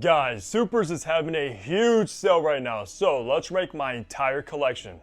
Guys, Superz is having a huge sale right now, so let's rank my entire collection.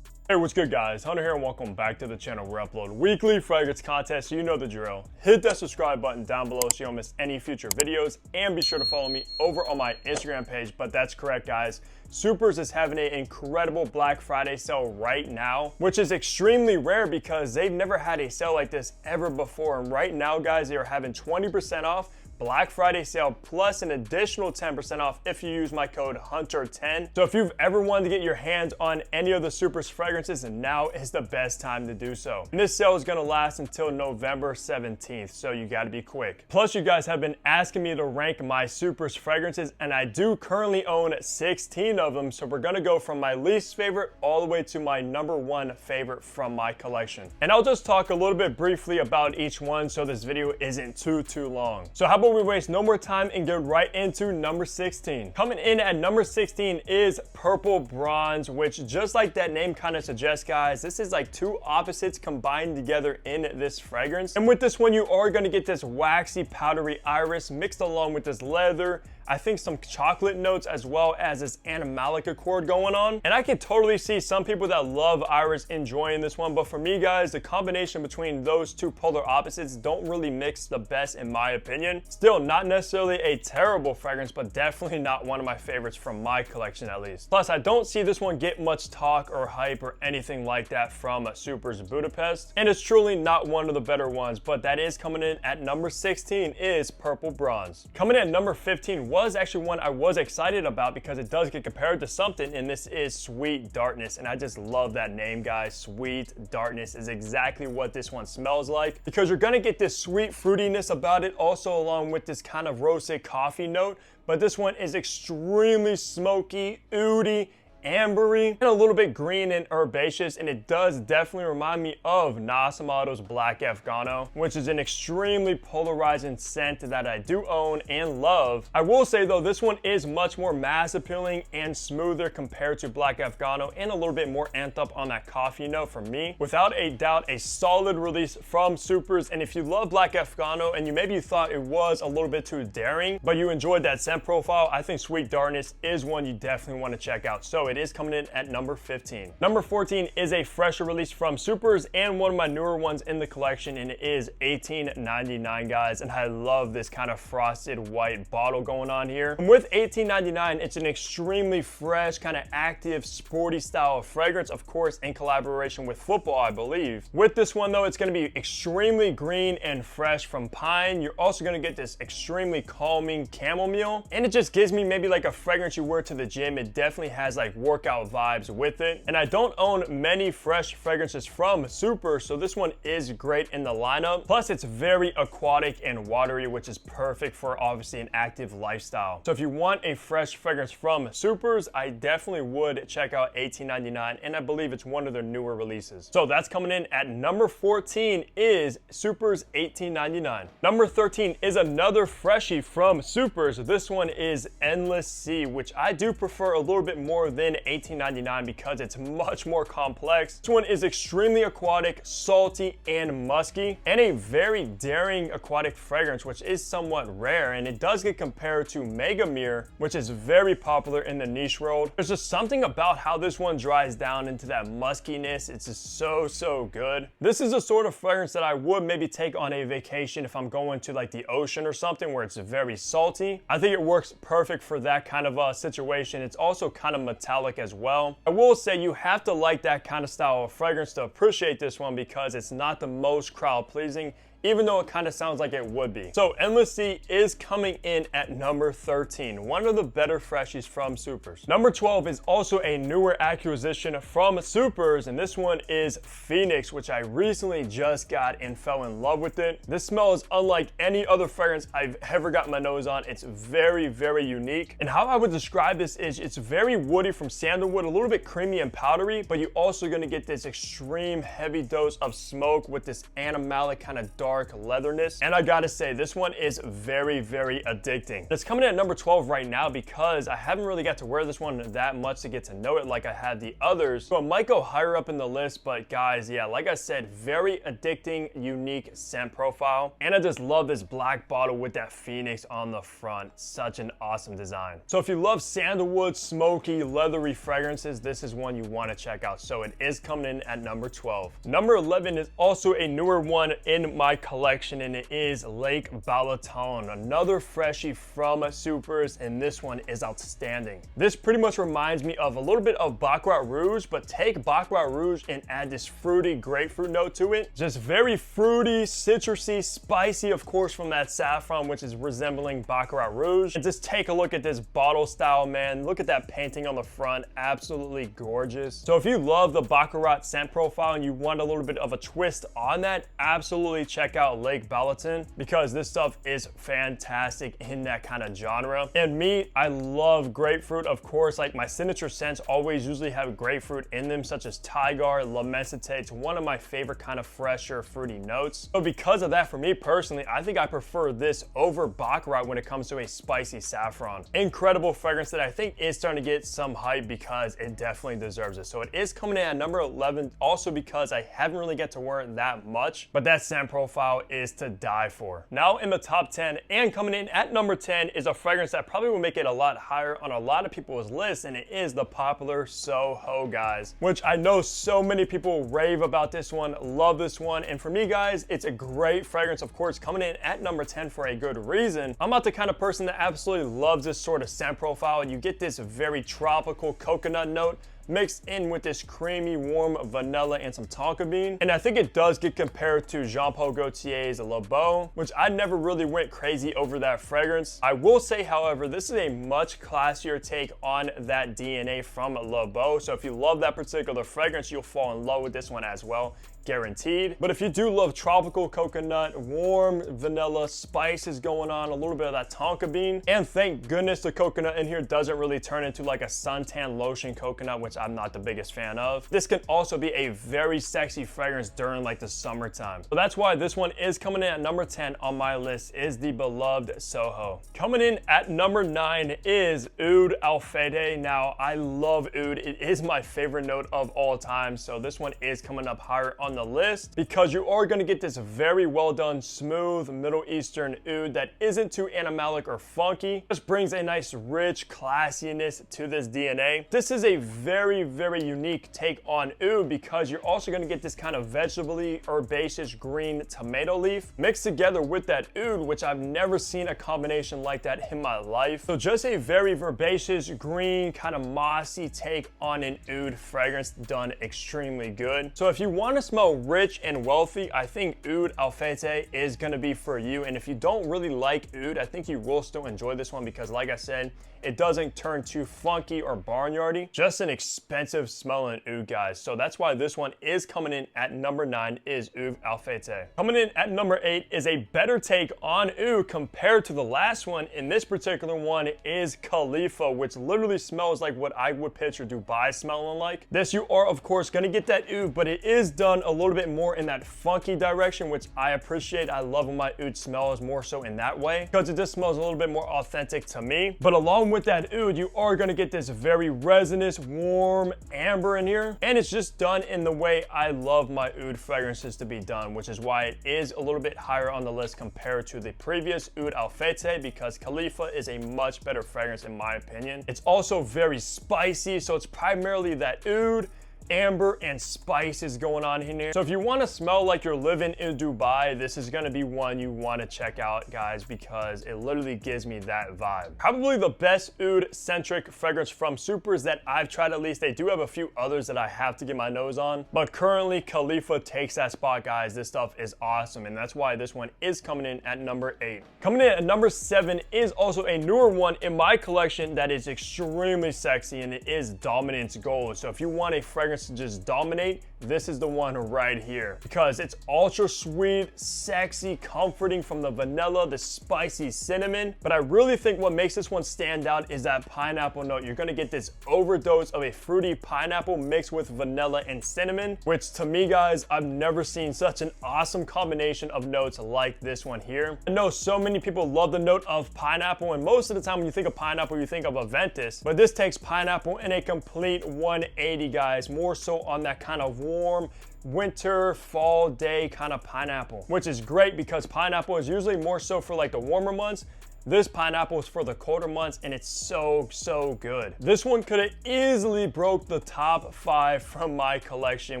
Hey, what's good guys? Hunter here and welcome back to the channel where I upload weekly fragrance contests, so you know the drill. Hit that subscribe button down below so you don't miss any future videos, and be sure to follow me over on my Instagram page. But that's correct guys, Superz is having an incredible Black Friday sale right now, which is extremely rare because they've never had a sale like this ever before. And right now guys, they are having 20% off Black Friday sale plus an additional 10% off if you use my code HUNTER10. So if you've ever wanted to get your hands on any of the Superz fragrances, now is the best time to do so. And this sale is gonna last until November 17th, so you gotta be quick. Plus you guys have been asking me to rank my Superz fragrances, and I do currently own 16 of them, so we're gonna go from my least favorite all the way to my #1 favorite from my collection. And I'll just talk a little bit briefly about each one so this video isn't too long. So how about we waste no more time and get right into number 16. Coming in at number 16 is Purple Bronze, which just like that name kind of suggests guys, this is like two opposites combined together in this fragrance. And with this one, you are going to get this waxy powdery iris mixed along with this leather, I think some chocolate notes, as well as this animalic accord going on. And I can totally see some people that love iris enjoying this one, but for me guys, the combination between those two polar opposites don't really mix the best in my opinion. Still not necessarily a terrible fragrance, but definitely not one of my favorites from my collection at least. Plus I don't see this one get much talk or hype or anything like that from Superz Budapest, and it's truly not one of the better ones, but that is coming in at number 16 is Purple Bronze. Coming in at number 15 was actually one I was excited about because it does get compared to something, and this is Sweet Darkness. And I just love that name guys. Sweet Darkness is exactly what this one smells like, because you're gonna get this sweet fruitiness about it, also along with this kind of roasted coffee note, but this one is extremely smoky, oudy, ambery, and a little bit green and herbaceous, and it does definitely remind me of Nas Amado's Black Afghano, which is an extremely polarizing scent that I do own and love. I will say though, this one is much more mass appealing and smoother compared to Black Afghano, and a little bit more amped up on that coffee note for me. Without a doubt, a solid release from Superz. And if you love Black Afghano and you thought it was a little bit too daring, but you enjoyed that scent profile, I think Sweet Darkness is one you definitely want to check out. So it is coming in at number 15. Number 14 is a fresher release from Superz and one of my newer ones in the collection, and it is $18.99 guys. And I love this kind of frosted white bottle going on here. And with $18.99, it's an extremely fresh, kind of active, sporty style of fragrance, of course in collaboration with football, I believe. With this one though, it's going to be extremely green and fresh from pine. You're also going to get this extremely calming chamomile, and it just gives me maybe like a fragrance you wear to the gym. It definitely has like workout vibes with it. And I don't own many fresh fragrances from Superz, so this one is great in the lineup. Plus it's very aquatic and watery, which is perfect for obviously an active lifestyle. So if you want a fresh fragrance from Superz, I definitely would check out $18.99, and I believe it's one of their newer releases. So that's coming in at number 14 is Superz $18.99. Number 13 is another freshie from Superz. This one is Endless Sea, which I do prefer a little bit more than $18.99 because it's much more complex. This one is extremely aquatic, salty, and musky, and a very daring aquatic fragrance, which is somewhat rare, and it does get compared to Mega Mirror, which is very popular in the niche world. There's just something about how this one dries down into that muskiness. It's just so good. This is a sort of fragrance that I would maybe take on a vacation if I'm going to like the ocean or something where it's very salty. I think it works perfect for that kind of situation. It's also kind of metallic as well. I will say you have to like that kind of style of fragrance to appreciate this one, because it's not the most crowd pleasing, even though it kind of sounds like it would be. So Endless Sea is coming in at number 13, one of the better freshies from Superz. Number 12 is also a newer acquisition from Superz, and this one is Phoenix, which I recently just got and fell in love with it. This smell is unlike any other fragrance I've ever got my nose on. It's very unique, and how I would describe this is it's very woody from sandalwood, a little bit creamy and powdery, but you're also going to get this extreme heavy dose of smoke with this animalic kind of dark dark leatherness. And I gotta say, this one is very, very addicting. It's coming in at number 12 right now because I haven't really got to wear this one that much to get to know it like I had the others. So it might go higher up in the list, but guys, yeah, like I said, very addicting, unique scent profile. And I just love this black bottle with that phoenix on the front. Such an awesome design. So if you love sandalwood, smoky, leathery fragrances, this is one you want to check out. So it is coming in at number 12. Number 11 is also a newer one in my collection, and it is Lake Balaton, another freshie from Superz, and this one is outstanding. This pretty much reminds me of a little bit of Baccarat Rouge, but take Baccarat Rouge and add this fruity grapefruit note to it. Just very fruity, citrusy, spicy, of course, from that saffron, which is resembling Baccarat Rouge. And just take a look at this bottle style, man. Look at that painting on the front, absolutely gorgeous. So if you love the Baccarat scent profile and you want a little bit of a twist on that, absolutely check out Lake Balaton, because this stuff is fantastic in that kind of genre. And me, I love grapefruit, of course. Like, my signature scents always usually have grapefruit in them, such as Tigar, La Mesite. It's one of my favorite kind of fresher, fruity notes. So because of that, for me personally, I think I prefer this over Baccarat when it comes to a spicy saffron. Incredible fragrance that I think is starting to get some hype because it definitely deserves it. So it is coming in at number 11, also because I haven't really get to wear it that much, but that scent profile is to die for. Now in the top 10 and coming in at number 10 is a fragrance that probably will make it a lot higher on a lot of people's lists, and it is the popular Soho, guys, which I know so many people rave about this one, love this one. And for me, guys, it's a great fragrance, of course, coming in at number 10 for a good reason. I'm not the kind of person that absolutely loves this sort of scent profile. You get this very tropical coconut note mixed in with this creamy, warm vanilla and some tonka bean. And I think it does get compared to Jean Paul Gaultier's Le Beau, which I never really went crazy over that fragrance. I will say, however, this is a much classier take on that DNA from Le Beau. So if you love that particular fragrance, you'll fall in love with this one as well, guaranteed. But if you do love tropical coconut, warm vanilla, spices going on, a little bit of that tonka bean, and thank goodness the coconut in here doesn't really turn into like a suntan lotion coconut, which I'm not the biggest fan of. This can also be a very sexy fragrance during like the summertime. So that's why this one is coming in at number 10 on my list, is the beloved Soho. Coming in at number 9 is Oud Alfayda. Now, I love oud. It is my favorite note of all time. So this one is coming up higher on the list because you are going to get this very well done, smooth Middle Eastern oud that isn't too animalic or funky. Just brings a nice rich classiness to this DNA. This is a very, very unique take on oud because you're also going to get this kind of vegetable-y, herbaceous green tomato leaf mixed together with that oud, which I've never seen a combination like that in my life. So just a very herbaceous green, kind of mossy take on an oud fragrance done extremely good. So if you want to smell rich and wealthy, I think Oud Alfayda is going to be for you. And if you don't really like oud, I think you will still enjoy this one because, like I said, it doesn't turn too funky or barnyardy. Just an expensive smelling oud, guys. So that's why this one is coming in at number 9, is Oud Alfayda. Coming in at number 8 is a better take on oud compared to the last one. And this particular one is Khalifa, which literally smells like what I would picture Dubai smelling like. This, you are of course going to get that oud, but it is done a little bit more in that funky direction, which I appreciate. I love when my oud smells more so in that way because it just smells a little bit more authentic to me. But along with that oud, you are going to get this very resinous, warm amber in here, and it's just done in the way I love my oud fragrances to be done, which is why it is a little bit higher on the list compared to the previous Oud Alfayda, because Khalifa is a much better fragrance in my opinion. It's also very spicy, so it's primarily that oud, amber, and spices going on in here. So if you want to smell like you're living in Dubai, this is going to be one you want to check out, guys, because it literally gives me that vibe. Probably the best oud centric fragrance from Superz that I've tried, at least. They do have a few others that I have to get my nose on, but currently Khalifa takes that spot, guys. This stuff is awesome, and that's why this one is coming in at number 8. Coming in at number 7 is also a newer one in my collection that is extremely sexy, and it is Dominance Gold. So if you want a fragrance fragrance to just dominate, this is the one right here, because it's ultra sweet, sexy, comforting from the vanilla, the spicy cinnamon. But I really think what makes this one stand out is that pineapple note. You're gonna get this overdose of a fruity pineapple mixed with vanilla and cinnamon, which to me, guys, I've never seen such an awesome combination of notes like this one here. I know so many people love the note of pineapple, and most of the time when you think of pineapple, you think of aventus, but this takes pineapple in a complete 180, guys, more so on that kind of warm winter, fall day kind of pineapple, which is great because pineapple is usually more so for like the warmer months. This pineapple is for the colder months, and it's so good. This one could have easily broke the top 5 from my collection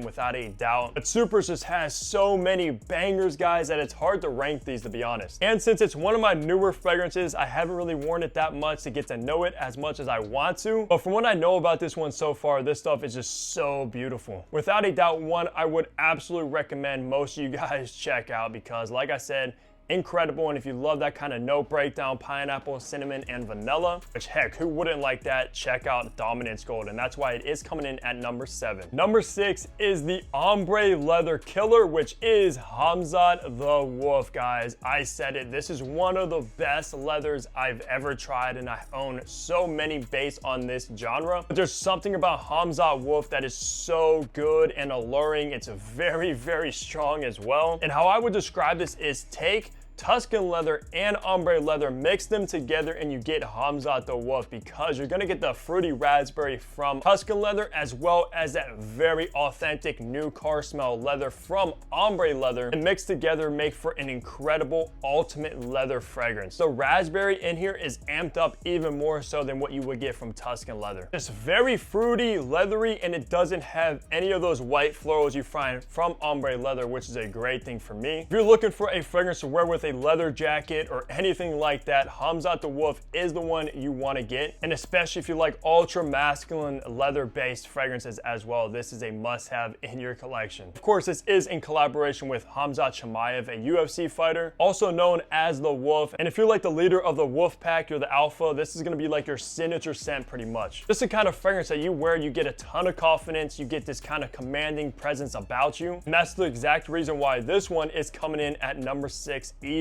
without a doubt. But Superz just has so many bangers, guys, that it's hard to rank these, to be honest. And since it's one of my newer fragrances, I haven't really worn it that much to get to know it as much as I want to. But from what I know about this one so far, this stuff is just so beautiful. Without a doubt, one I would absolutely recommend most of you guys check out, because like I said, incredible. And if you love that kind of note breakdown, pineapple, cinnamon, and vanilla, which heck, who wouldn't like that? Check out Dominance Gold, and that's why it is coming in at number 7. Number 6 is the ombre leather killer, which is Hamza The Wolf, guys. I said it, this is one of the best leathers I've ever tried, and I own so many based on this genre. But there's something about Hamza Wolf that is so good and alluring. It's very strong as well. And how I would describe this is take Tuscan leather and ombre leather, mix them together, and you get Hamza The Wolf, because you're gonna get the fruity raspberry from Tuscan leather as well as that very authentic new car smell leather from ombre leather, and mixed together make for an incredible ultimate leather fragrance. The raspberry in here is amped up even more so than what you would get from Tuscan leather. It's very fruity, leathery, and it doesn't have any of those white florals you find from ombre leather, which is a great thing for me. If you're looking for a fragrance to wear with a leather jacket or anything like that, Hamza The Wolf is the one you want to get. And especially if you like ultra masculine leather based fragrances as well, this is a must have in your collection. Of course, this is in collaboration with Hamza Chimaev, a UFC fighter, also known as The Wolf. And if you're like the leader of the Wolf Pack, you're the alpha, this is going to be like your signature scent pretty much. This is the kind of fragrance that you wear, you get a ton of confidence, you get this kind of commanding presence about you. And that's the exact reason why this one is coming in at number 6 easily.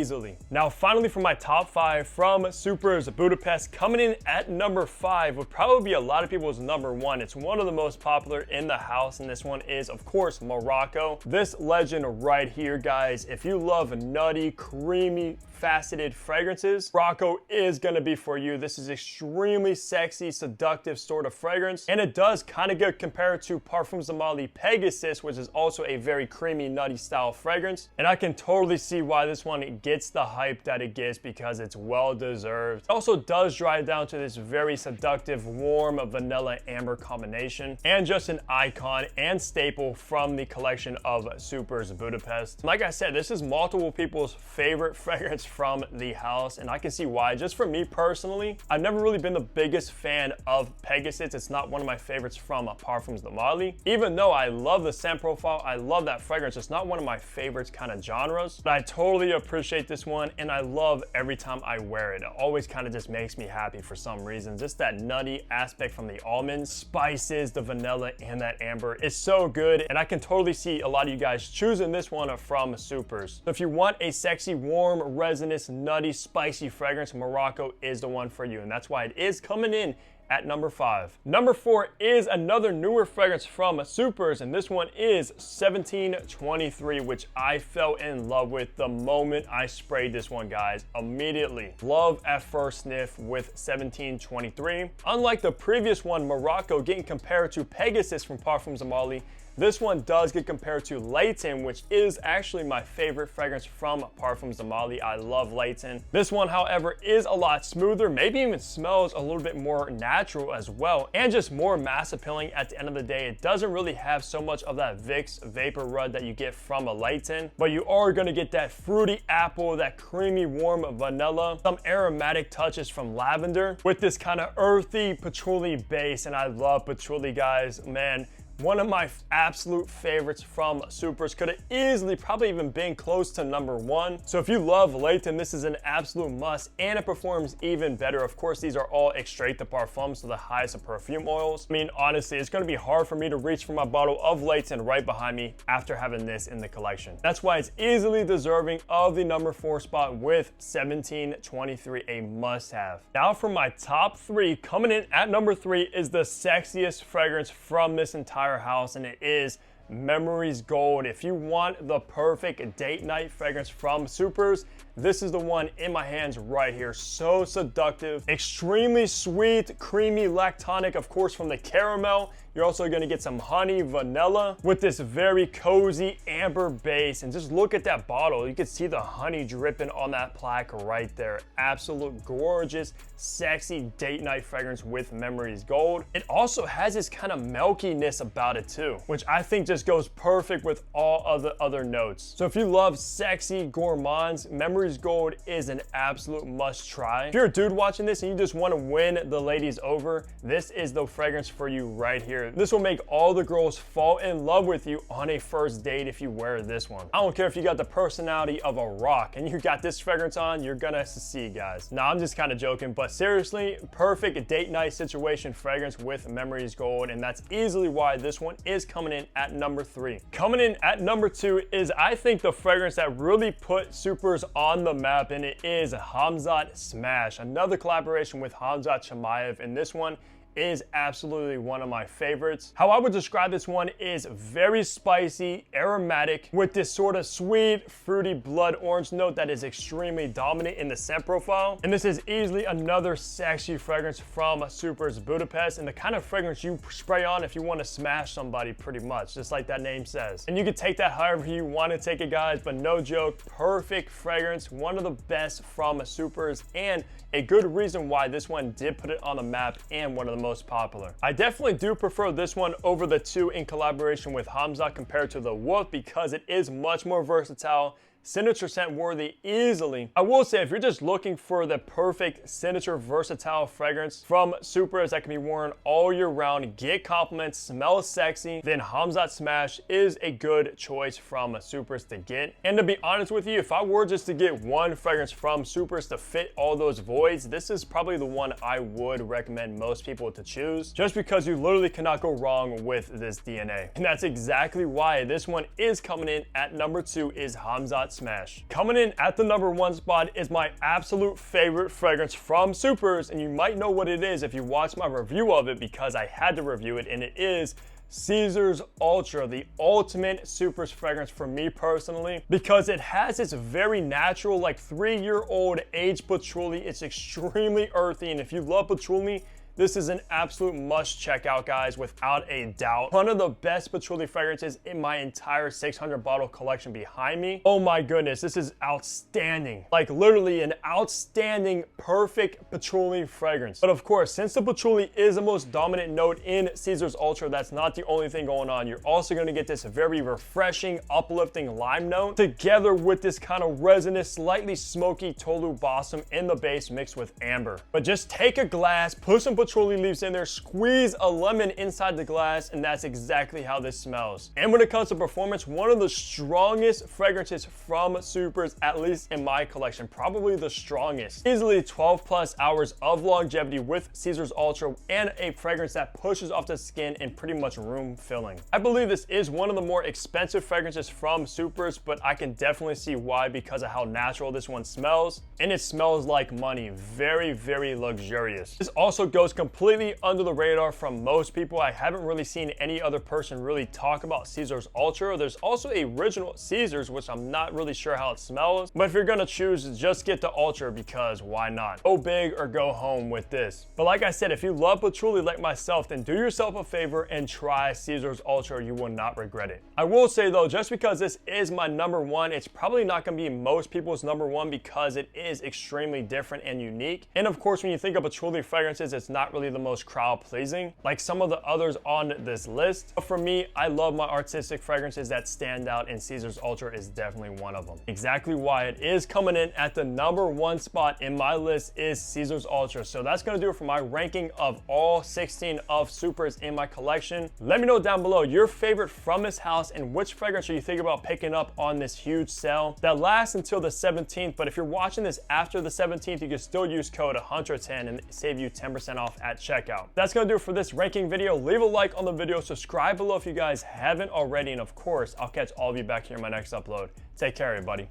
Now, finally, for my top 5 from Superz Budapest, coming in at number 5 would probably be a lot of people's number 1. It's one of the most popular in the house, and this one is, of course, Morocco. This legend right here, guys, if you love nutty, creamy, faceted fragrances, Morocco is gonna be for you. This is extremely sexy, seductive sort of fragrance, and it does kind of get compared to Parfums de Mali Pegasus, which is also a very creamy, nutty style fragrance. And I can totally see why this one gets the hype that it gets, because it's well deserved. It also does dry down to this very seductive, warm vanilla amber combination, and just an icon and staple from the collection of Superz Budapest. Like I said, this is multiple people's favorite fragrance from the house, and I can see why. Just for me personally, I've never really been the biggest fan of Pegasus. It's not one of my favorites from Parfums de Mali. Even though I love the scent profile, I love that fragrance, it's not one of my favorites kind of genres, but I totally appreciate this one, and I love every time I wear it. It always kind of just makes me happy for some reason. Just that nutty aspect from the almonds, spices, the vanilla, and that amber is so good, and I can totally see a lot of you guys choosing this one from Superz. So if you want a sexy, warm, resinous, nutty, spicy fragrance, Morocco is the one for you, and that's why it is coming in at number 5. Number 4 is another newer fragrance from Superz, and this one is 1723, which I fell in love with the moment I sprayed this one, guys. Immediately. Love at first sniff with 1723. Unlike the previous one, Morocco, getting compared to Pegasus from Parfums de Mali, this one does get compared to Layton, which is actually my favorite fragrance from Parfums de Mali. I love Layton. This one, however, is a lot smoother, maybe even smells a little bit more natural as well, and just more mass appealing at the end of the day. It doesn't really have so much of that Vicks vapor rub that you get from a Layton, but you are gonna get that fruity apple, that creamy warm vanilla, some aromatic touches from lavender with this kind of earthy patchouli base, and I love patchouli, guys. Man, One of my absolute favorites from Superz. Could have easily probably even been close to number 1. So if you love Layton, this is an absolute must, and it performs even better. Of course, these are all extrait de parfum, so the highest of perfume oils. I mean, honestly, it's going to be hard for me to reach for my bottle of Layton right behind me after having this in the collection. That's why it's easily deserving of the number 4 spot with 1723, a must-have. Now for my top 3, coming in at number 3 is the sexiest fragrance from this entire house, and it is Memories Gold. If you want the perfect date night fragrance from Superz, this is the one in my hands right here. So seductive, extremely sweet, creamy, lactonic, of course, from the caramel. You're also gonna get some honey, vanilla with this very cozy amber base. And just look at that bottle. You can see the honey dripping on that plaque right there. Absolute gorgeous, sexy date night fragrance with Memories Gold. It also has this kind of milkiness about it too, which I think just goes perfect with all of the other notes. So if you love sexy gourmands, Memories Gold is an absolute must try. If you're a dude watching this and you just want to win the ladies over, this is the fragrance for you right here. This will make all the girls fall in love with you on a first date if you wear this one. I don't care if you got the personality of a rock and you got this fragrance on, you're gonna succeed, guys. Now, I'm just kind of joking, but seriously, perfect date night situation fragrance with Memories Gold, and that's easily why this one is coming in at number 3. Coming in at number 2 is, I think, the fragrance that really put Superz on the map, and it is Hamot Smash. Another collaboration with Hamza Chimaev, and this one is absolutely one of my favorites. How I would describe this one is very spicy, aromatic, with this sort of sweet, fruity blood orange note that is extremely dominant in the scent profile. And this is easily another sexy fragrance from Superz Budapest, and the kind of fragrance you spray on if you want to smash somebody, pretty much, just like that name says. And you can take that however you want to take it, guys, but no joke, perfect fragrance, one of the best from Superz, and a good reason why this one did put it on the map and one of the most popular. I definitely do prefer this one over the 2 in collaboration with Hamza compared to the Wolf, because it is much more versatile, signature scent worthy easily. I will say, if you're just looking for the perfect signature versatile fragrance from Superz that can be worn all year round, get compliments, smell sexy, then Hamot Smash is a good choice from Superz to get. And to be honest with you, if I were just to get one fragrance from Superz to fit all those voids, this is probably the one I would recommend most people to choose, just because you literally cannot go wrong with this DNA. And that's exactly why this one is coming in at number 2 is Hamot Smash. Coming in at the number 1 spot is my absolute favorite fragrance from Superz, and you might know what it is if you watched my review of it, because I had to review it, and it is Caesar's Ultra, the ultimate Superz fragrance for me personally, because it has this very natural, like 3-year-old aged patchouli. It's extremely earthy, and if you love patchouli, this is an absolute must check out, guys, without a doubt. One of the best patchouli fragrances in my entire 600 bottle collection behind me. Oh my goodness, this is outstanding. Like literally an outstanding, perfect patchouli fragrance. But of course, since the patchouli is the most dominant note in Caesar's Ultra, that's not the only thing going on. You're also gonna get this very refreshing, uplifting lime note together with this kind of resinous, slightly smoky Tolu Balsam in the base mixed with amber. But just take a glass, put some patchouli leaves in there, squeeze a lemon inside the glass, and that's exactly how this smells. And when it comes to performance, one of the strongest fragrances from Superz, at least in my collection, probably the strongest. Easily 12+ hours of longevity with Caesar's Ultra, and a fragrance that pushes off the skin and pretty much room filling. I believe this is one of the more expensive fragrances from Superz, but I can definitely see why, because of how natural this one smells, and it smells like money. Very, very luxurious. This also goes completely under the radar from most people. I haven't really seen any other person really talk about Caesar's Ultra. There's also a original Caesar's, which I'm not really sure how it smells, but if you're gonna choose, just get the Ultra, because why not? Go big or go home with this. But like I said, if you love patchouli like myself, then do yourself a favor and try Caesar's Ultra. You will not regret it. I will say though, just because this is my number 1, it's probably not gonna be most people's number 1, because it is extremely different and unique. And of course, when you think of patchouli fragrances, it's not not really the most crowd pleasing like some of the others on this list. But for me, I love my artistic fragrances that stand out, and Caesar's Ultra is definitely one of them. Exactly why it is coming in at the #1 spot in my list is Caesar's Ultra. So that's gonna do it for my ranking of all 16 of Superz in my collection. Let me know down below your favorite from this house and which fragrance are you thinking about picking up on this huge sale that lasts until the 17th. But if you're watching this after the 17th, you can still use code HUNTER10 and save you 10% off at checkout. That's gonna do it for this ranking video. Leave a like on the video, subscribe below if you guys haven't already, and of course, I'll catch all of you back here in my next upload. Take care, everybody.